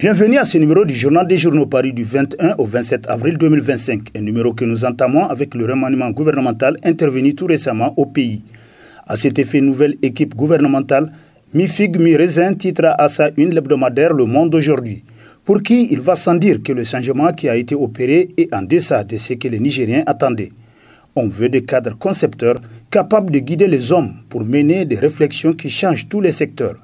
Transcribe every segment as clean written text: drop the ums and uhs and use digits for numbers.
Bienvenue à ce numéro du Journal des Journaux paru du 21 au 27 avril 2025, un numéro que nous entamons avec le remaniement gouvernemental intervenu tout récemment au pays. À cet effet, nouvelle équipe gouvernementale, mi-figue, mi-raisin, titre à sa une l'hebdomadaire Le Monde d'aujourd'hui, pour qui il va sans dire que le changement qui a été opéré est en deçà de ce que les Nigériens attendaient. On veut des cadres concepteurs capables de guider les hommes pour mener des réflexions qui changent tous les secteurs.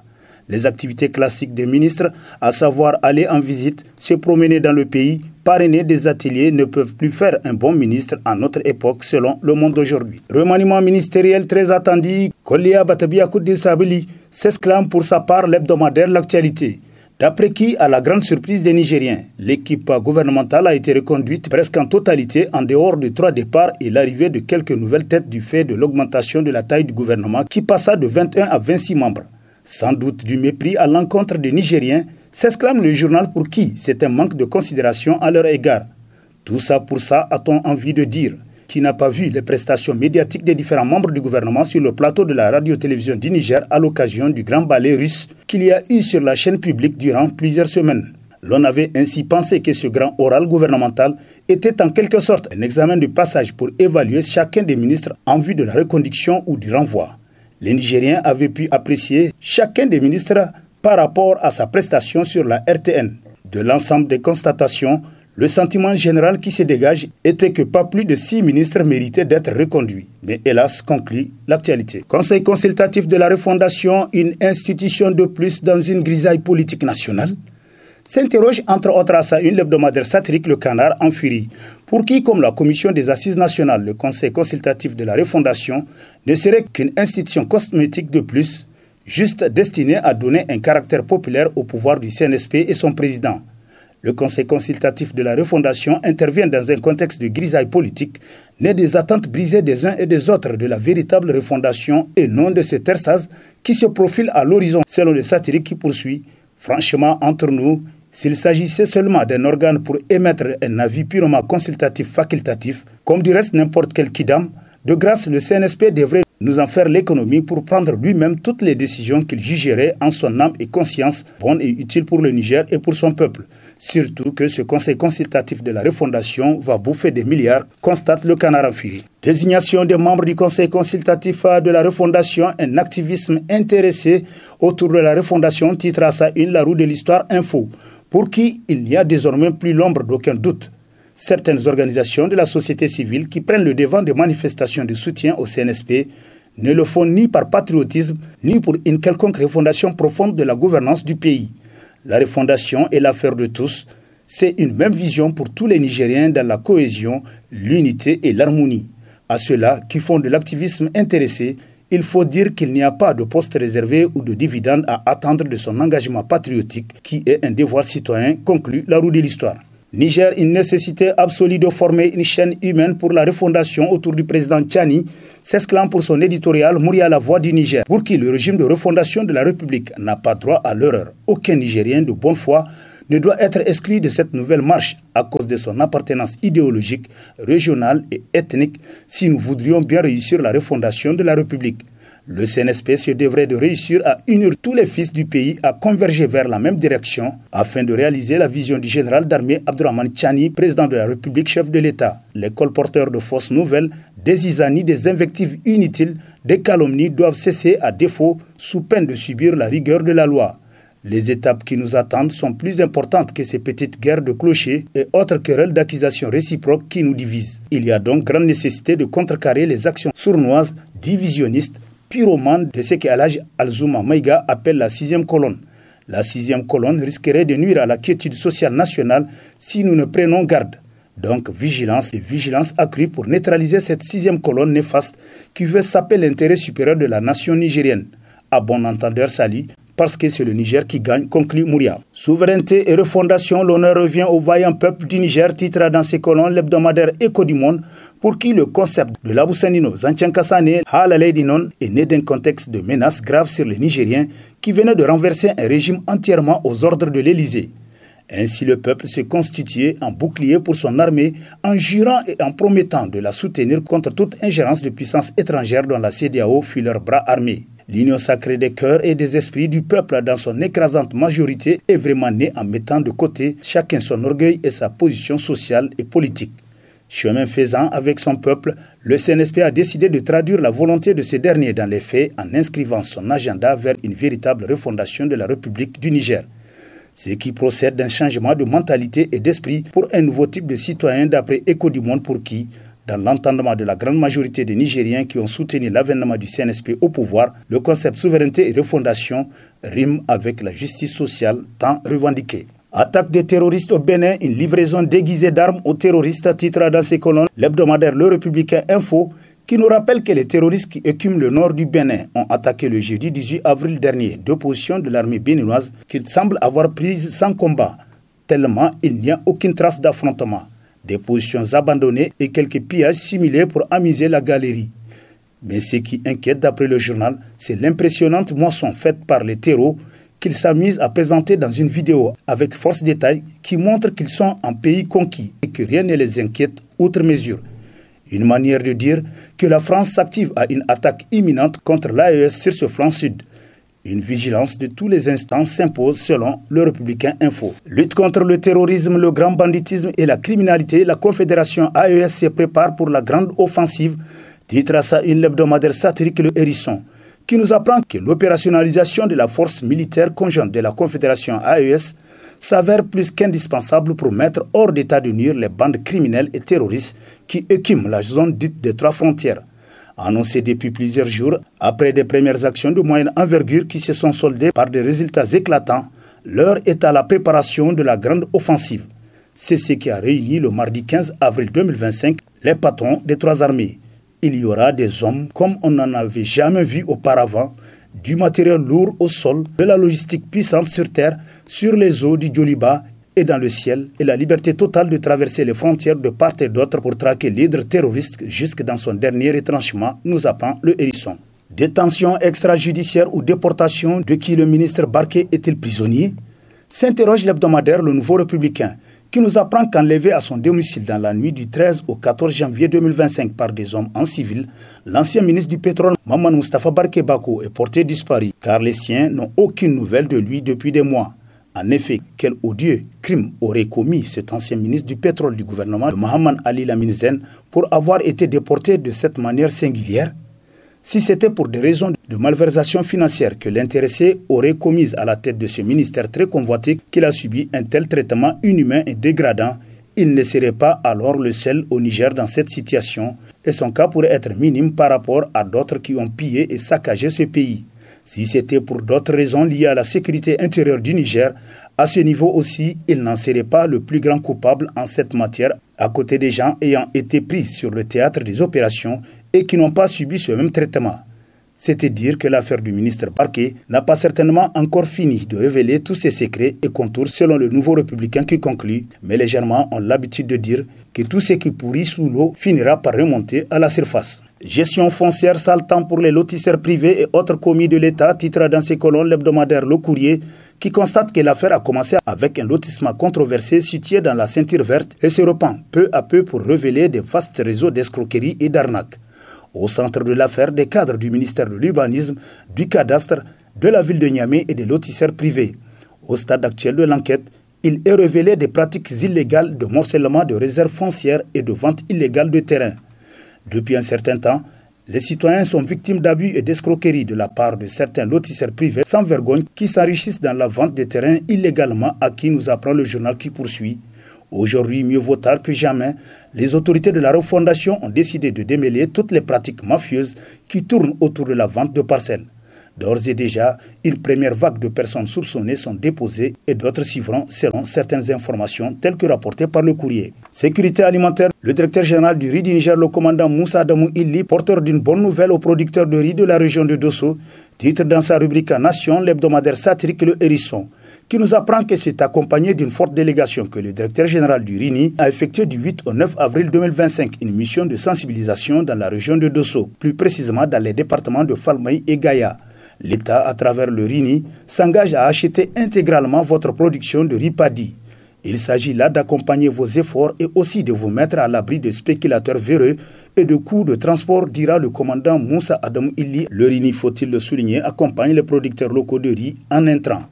Les activités classiques des ministres, à savoir aller en visite, se promener dans le pays, parrainer des ateliers, ne peuvent plus faire un bon ministre à notre époque selon Le Monde d'aujourd'hui. Remaniement ministériel très attendu, Kolia Batabiakoudil Sabili s'exclame pour sa part l'hebdomadaire L'actualité. D'après qui, à la grande surprise des Nigériens, l'équipe gouvernementale a été reconduite presque en totalité en dehors de 3 départs et l'arrivée de quelques nouvelles têtes du fait de l'augmentation de la taille du gouvernement qui passa de 21 à 26 membres. Sans doute du mépris à l'encontre des Nigériens, s'exclame le journal pour qui c'est un manque de considération à leur égard. Tout ça pour ça, a-t-on envie de dire. Qui n'a pas vu les prestations médiatiques des différents membres du gouvernement sur le plateau de la radio-télévision du Niger à l'occasion du grand ballet russe qu'il y a eu sur la chaîne publique durant plusieurs semaines. L'on avait ainsi pensé que ce grand oral gouvernemental était en quelque sorte un examen de passage pour évaluer chacun des ministres en vue de la reconduction ou du renvoi. Les Nigériens avaient pu apprécier chacun des ministres par rapport à sa prestation sur la RTN. De l'ensemble des constatations, le sentiment général qui se dégage était que pas plus de 6 ministres méritaient d'être reconduits. Mais hélas, conclut l'actualité. Conseil consultatif de la refondation, une institution de plus dans une grisaille politique nationale, s'interroge entre autres à sa une l'hebdomadaire satirique Le Canard en furie, pour qui, comme la commission des assises nationales, le Conseil consultatif de la refondation ne serait qu'une institution cosmétique de plus, juste destinée à donner un caractère populaire au pouvoir du CNSP et son président. Le Conseil consultatif de la refondation intervient dans un contexte de grisaille politique, né des attentes brisées des uns et des autres de la véritable refondation et non de ce tersaz qui se profile à l'horizon, selon le satirique qui poursuit. Franchement, entre nous, s'il s'agissait seulement d'un organe pour émettre un avis purement consultatif facultatif, comme du reste n'importe quel kidam, de grâce le CNSP devrait nous en faire l'économie pour prendre lui-même toutes les décisions qu'il jugerait en son âme et conscience bonnes et utiles pour le Niger et pour son peuple. Surtout que ce conseil consultatif de la refondation va bouffer des milliards, constate Le Canard en furie. Désignation des membres du conseil consultatif de la refondation, un activisme intéressé autour de la refondation, titre à sa une La Roue de l'Histoire Info, pour qui il n'y a désormais plus l'ombre d'aucun doute. Certaines organisations de la société civile qui prennent le devant des manifestations de soutien au CNSP ne le font ni par patriotisme, ni pour une quelconque refondation profonde de la gouvernance du pays. La refondation est l'affaire de tous. C'est une même vision pour tous les Nigériens dans la cohésion, l'unité et l'harmonie. À ceux-là qui font de l'activisme intéressé, il faut dire qu'il n'y a pas de poste réservé ou de dividende à attendre de son engagement patriotique qui est un devoir citoyen, conclut La Roue de l'Histoire. Niger, une nécessité absolue de former une chaîne humaine pour la refondation autour du président Tchani, s'exclame pour son éditorial Mouria la voix du Niger, pour qui le régime de refondation de la République n'a pas droit à l'erreur. Aucun Nigérien de bonne foi ne doit être exclu de cette nouvelle marche à cause de son appartenance idéologique, régionale et ethnique si nous voudrions bien réussir la refondation de la République. Le CNSP se devrait de réussir à unir tous les fils du pays à converger vers la même direction afin de réaliser la vision du général d'armée Abdourahmane Tchani, président de la République, chef de l'État. Les colporteurs de fausses nouvelles, des isanies, des invectives inutiles, des calomnies doivent cesser à défaut sous peine de subir la rigueur de la loi. Les étapes qui nous attendent sont plus importantes que ces petites guerres de clochers et autres querelles d'accusations réciproques qui nous divisent. Il y a donc grande nécessité de contrecarrer les actions sournoises, divisionnistes, pyromane de ce qu'Alhaji Alzouma Maïga appelle la 6e colonne. La 6e colonne risquerait de nuire à la quiétude sociale nationale si nous ne prenons garde. Donc vigilance et vigilance accrue pour neutraliser cette 6e colonne néfaste qui veut saper l'intérêt supérieur de la nation nigérienne. À bon entendeur sali, parce que c'est le Niger qui gagne, conclut Mouria. Souveraineté et refondation, l'honneur revient au vaillant peuple du Niger, titre dans ses colonnes l'hebdomadaire Écho du Monde, pour qui le concept de l'Abousanino Zanchankassane Halaleïdinon est né d'un contexte de menaces graves sur les Nigériens qui venaient de renverser un régime entièrement aux ordres de l'Élysée. Ainsi, le peuple s'est constitué en bouclier pour son armée en jurant et en promettant de la soutenir contre toute ingérence de puissances étrangères dont la CEDEAO fut leur bras armé. L'union sacrée des cœurs et des esprits du peuple dans son écrasante majorité est vraiment née en mettant de côté chacun son orgueil et sa position sociale et politique. Chemin faisant avec son peuple, le CNSP a décidé de traduire la volonté de ce dernier dans les faits en inscrivant son agenda vers une véritable refondation de la République du Niger. Ce qui procède d'un changement de mentalité et d'esprit pour un nouveau type de citoyen d'après Écho du Monde pour qui, dans l'entendement de la grande majorité des Nigériens qui ont soutenu l'avènement du CNSP au pouvoir, le concept souveraineté et refondation rime avec la justice sociale tant revendiquée. Attaque des terroristes au Bénin, une livraison déguisée d'armes aux terroristes, titre dans ses colonnes l'hebdomadaire Le Républicain Info, qui nous rappelle que les terroristes qui écument le nord du Bénin ont attaqué le jeudi 18 avril dernier deux positions de l'armée béninoise qu'ils semblent avoir prises sans combat, tellement il n'y a aucune trace d'affrontement. Des positions abandonnées et quelques pillages simulés pour amuser la galerie. Mais ce qui inquiète d'après le journal, c'est l'impressionnante moisson faite par les terreaux qu'ils s'amusent à présenter dans une vidéo avec force détail qui montre qu'ils sont en pays conquis et que rien ne les inquiète outre mesure. Une manière de dire que la France s'active à une attaque imminente contre l'AES sur ce flanc sud. Une vigilance de tous les instants s'impose selon Le Républicain Info. Lutte contre le terrorisme, le grand banditisme et la criminalité, la Confédération AES se prépare pour la grande offensive, titre à ça une hebdomadaire satirique Le Hérisson, qui nous apprend que l'opérationnalisation de la force militaire conjointe de la Confédération AES s'avère plus qu'indispensable pour mettre hors d'état de nuire les bandes criminelles et terroristes qui écument la zone dite des trois frontières. Annoncé depuis plusieurs jours, après des premières actions de moyenne envergure qui se sont soldées par des résultats éclatants, l'heure est à la préparation de la grande offensive. C'est ce qui a réuni le mardi 15 avril 2025 les patrons des trois armées. Il y aura des hommes comme on n'en avait jamais vu auparavant, du matériel lourd au sol, de la logistique puissante sur terre, sur les eaux du Djoliba et dans le ciel, et la liberté totale de traverser les frontières de part et d'autre pour traquer l'hydre terroriste jusque dans son dernier retranchement, nous apprend Le Hérisson. Détention extrajudiciaire ou déportation de qui le ministre Barké est-il prisonnier? S'interroge l'hebdomadaire Le Nouveau Républicain, qui nous apprend qu'enlevé à son domicile dans la nuit du 13 au 14 janvier 2025 par des hommes en civil, l'ancien ministre du pétrole Maman Moustapha Barké Bako est porté disparu, car les siens n'ont aucune nouvelle de lui depuis des mois. En effet, quel odieux crime aurait commis cet ancien ministre du pétrole du gouvernement de Mohamed Ali Lamine Zen pour avoir été déporté de cette manière singulière? Si c'était pour des raisons de malversation financière que l'intéressé aurait commises à la tête de ce ministère très convoité qu'il a subi un tel traitement inhumain et dégradant, il ne serait pas alors le seul au Niger dans cette situation et son cas pourrait être minime par rapport à d'autres qui ont pillé et saccagé ce pays. Si c'était pour d'autres raisons liées à la sécurité intérieure du Niger, à ce niveau aussi, il n'en serait pas le plus grand coupable en cette matière, à côté des gens ayant été pris sur le théâtre des opérations et qui n'ont pas subi ce même traitement. C'est dire que l'affaire du ministre Barké n'a pas certainement encore fini de révéler tous ses secrets et contours selon Le Nouveau Républicain qui conclut, mais les Germains ont l'habitude de dire que tout ce qui pourrit sous l'eau finira par remonter à la surface. Gestion foncière sale temps pour les lotisseurs privés et autres commis de l'État, titre dans ses colonnes l'hebdomadaire Le Courrier, qui constate que l'affaire a commencé avec un lotissement controversé situé dans la ceinture verte et se repent peu à peu pour révéler des vastes réseaux d'escroquerie et d'arnaques. Au centre de l'affaire, des cadres du ministère de l'Urbanisme, du cadastre, de la ville de Niamey et des lotisseurs privés. Au stade actuel de l'enquête, il est révélé des pratiques illégales de morcellement de réserves foncières et de vente illégale de terrain. Depuis un certain temps, les citoyens sont victimes d'abus et d'escroqueries de la part de certains lotisseurs privés sans vergogne qui s'enrichissent dans la vente de terrains illégalement à qui nous apprend le journal qui poursuit. Aujourd'hui, mieux vaut tard que jamais, les autorités de la refondation ont décidé de démêler toutes les pratiques mafieuses qui tournent autour de la vente de parcelles. D'ores et déjà, une première vague de personnes soupçonnées sont déposées et d'autres suivront selon certaines informations telles que rapportées par Le Courrier. Sécurité alimentaire, le directeur général du riz du Niger, le commandant Moussa Adamou Illi, porteur d'une bonne nouvelle aux producteurs de riz de la région de Dosso, titre dans sa rubrique Nation l'hebdomadaire satirique Le Hérisson, qui nous apprend que c'est accompagné d'une forte délégation que le directeur général du RINI a effectué du 8 au 9 avril 2025 une mission de sensibilisation dans la région de Dosso, plus précisément dans les départements de Falmaï et Gaïa. L'État, à travers le RINI, s'engage à acheter intégralement votre production de riz paddy. Il s'agit là d'accompagner vos efforts et aussi de vous mettre à l'abri de spéculateurs véreux et de coûts de transport, dira le commandant Moussa Adam Illi. Le RINI, faut-il le souligner, accompagne les producteurs locaux de riz en intrants.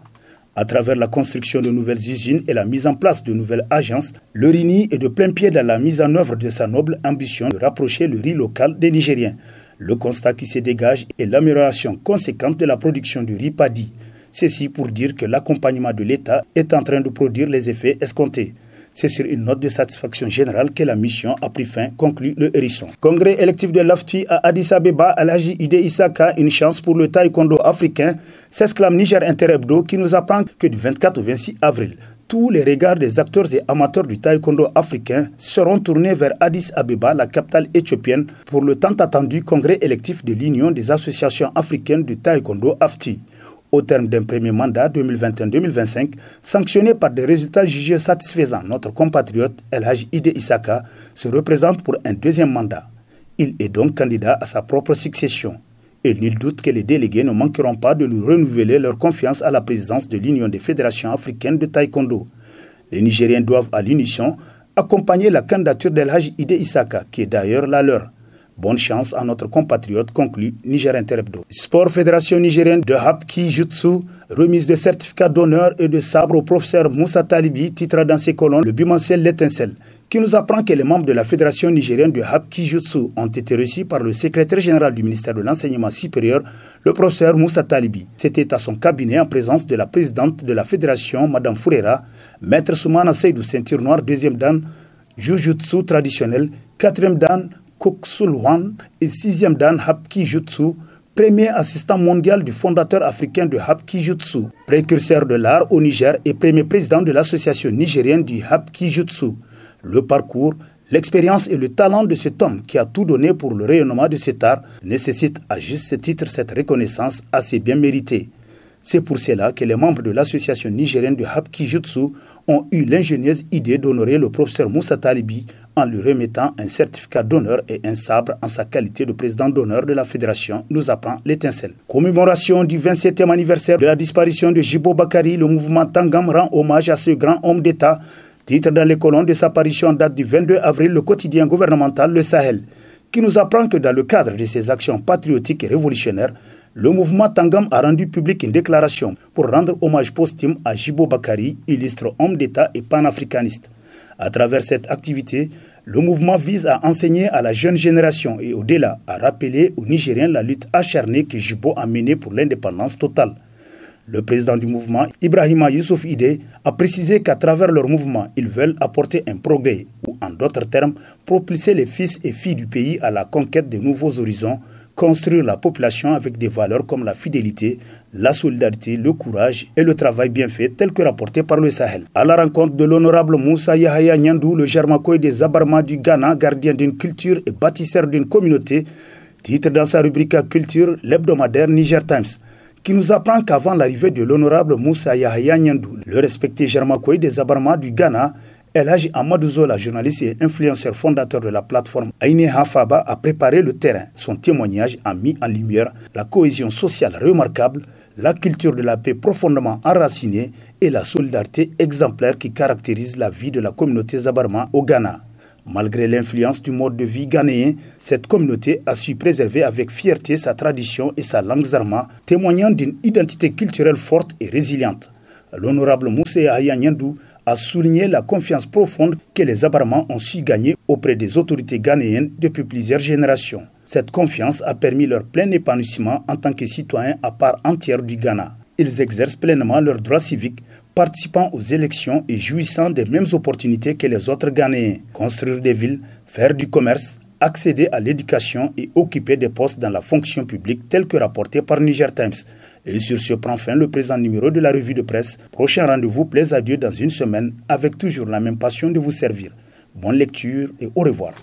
À travers la construction de nouvelles usines et la mise en place de nouvelles agences, le RINI est de plein pied dans la mise en œuvre de sa noble ambition de rapprocher le riz local des Nigériens. Le constat qui se dégage est l'amélioration conséquente de la production du riz paddy. Ceci pour dire que l'accompagnement de l'État est en train de produire les effets escomptés. C'est sur une note de satisfaction générale que la mission a pris fin, conclut le hérisson. Congrès électif de l'AFTI à Addis Abeba, Alhaji Ide Issaka, une chance pour le taekwondo africain, s'exclame Niger Interhebdo qui nous apprend que du 24 au 26 avril, tous les regards des acteurs et amateurs du taekwondo africain seront tournés vers Addis Abeba, la capitale éthiopienne, pour le tant attendu congrès électif de l'Union des associations africaines du taekwondo AFTI. Au terme d'un premier mandat 2021-2025, sanctionné par des résultats jugés satisfaisants, notre compatriote Elhaj Ide Issaka se représente pour un deuxième mandat. Il est donc candidat à sa propre succession. Et nul doute que les délégués ne manqueront pas de lui renouveler leur confiance à la présidence de l'Union des fédérations africaines de taekwondo. Les Nigériens doivent à l'unisson accompagner la candidature d'Elhaj Ide Issaka, qui est d'ailleurs la leur. Bonne chance à notre compatriote, conclut Niger Interhebdo. Sport Fédération nigérienne de Hapki Jutsu, remise de certificats d'honneur et de sabre au professeur Moussa Talibi, titre dans ses colonnes le bimensuel L'Étincelle, qui nous apprend que les membres de la Fédération nigérienne de Hapki Jutsu ont été reçus par le secrétaire général du ministère de l'Enseignement supérieur, le professeur Moussa Talibi. C'était à son cabinet en présence de la présidente de la Fédération, Mme Fourera, maître Soumana Seydou, ceinture noire, deuxième dan, Jujutsu traditionnel, quatrième dan, Koksulwan et 6e dan Hapki Jutsu, premier assistant mondial du fondateur africain de Hapki Jutsu, précurseur de l'art au Niger et premier président de l'association nigérienne du Hapki Jutsu. Le parcours, l'expérience et le talent de cet homme qui a tout donné pour le rayonnement de cet art nécessitent à juste titre cette reconnaissance assez bien méritée. C'est pour cela que les membres de l'association nigérienne de Hapki Jutsu ont eu l'ingénieuse idée d'honorer le professeur Moussa Talibi en lui remettant un certificat d'honneur et un sabre en sa qualité de président d'honneur de la fédération, nous apprend L'Étincelle. Commémoration du 27e anniversaire de la disparition de Djibo Bakary, le mouvement Tangam rend hommage à ce grand homme d'État. Titre dans les colonnes de sa parution en date du 22 avril, le quotidien gouvernemental Le Sahel, qui nous apprend que dans le cadre de ses actions patriotiques et révolutionnaires, le mouvement Tangam a rendu public une déclaration pour rendre hommage posthume à Djibo Bakary, illustre homme d'État et panafricaniste. À travers cette activité, le mouvement vise à enseigner à la jeune génération et au-delà à rappeler aux Nigériens la lutte acharnée que Djibo a menée pour l'indépendance totale. Le président du mouvement, Ibrahima Youssouf Ide, a précisé qu'à travers leur mouvement, ils veulent apporter un progrès ou, en d'autres termes, propulser les fils et filles du pays à la conquête de nouveaux horizons, construire la population avec des valeurs comme la fidélité, la solidarité, le courage et le travail bien fait tel que rapporté par le Sahel. À la rencontre de l'honorable Moussa Yahaya Nyandou, le Germakoy des Abarma du Ghana, gardien d'une culture et bâtisseur d'une communauté, titre dans sa rubrique Culture, l'hebdomadaire Niger Times, qui nous apprend qu'avant l'arrivée de l'honorable Moussa Yahaya Nyandou, le respecté Germakoy des Abarma du Ghana, Elhaj Amadou Zola, journaliste et influenceur fondateur de la plateforme Aïné Hafaba, a préparé le terrain. Son témoignage a mis en lumière la cohésion sociale remarquable, la culture de la paix profondément enracinée et la solidarité exemplaire qui caractérise la vie de la communauté Zabarma au Ghana. Malgré l'influence du mode de vie ghanéen, cette communauté a su préserver avec fierté sa tradition et sa langue zarma, témoignant d'une identité culturelle forte et résiliente. L'honorable Moussa Yahaya Nyandou a souligné la confiance profonde que les Abarma ont su gagner auprès des autorités ghanéennes depuis plusieurs générations. Cette confiance a permis leur plein épanouissement en tant que citoyens à part entière du Ghana. Ils exercent pleinement leurs droits civiques, participant aux élections et jouissant des mêmes opportunités que les autres Ghanéens. Construire des villes, faire du commerce, accéder à l'éducation et occuper des postes dans la fonction publique tels que rapporté par Niger Times. Et sur ce prend fin le présent numéro de la revue de presse. Prochain rendez-vous, plaise à Dieu dans une semaine avec toujours la même passion de vous servir. Bonne lecture et au revoir.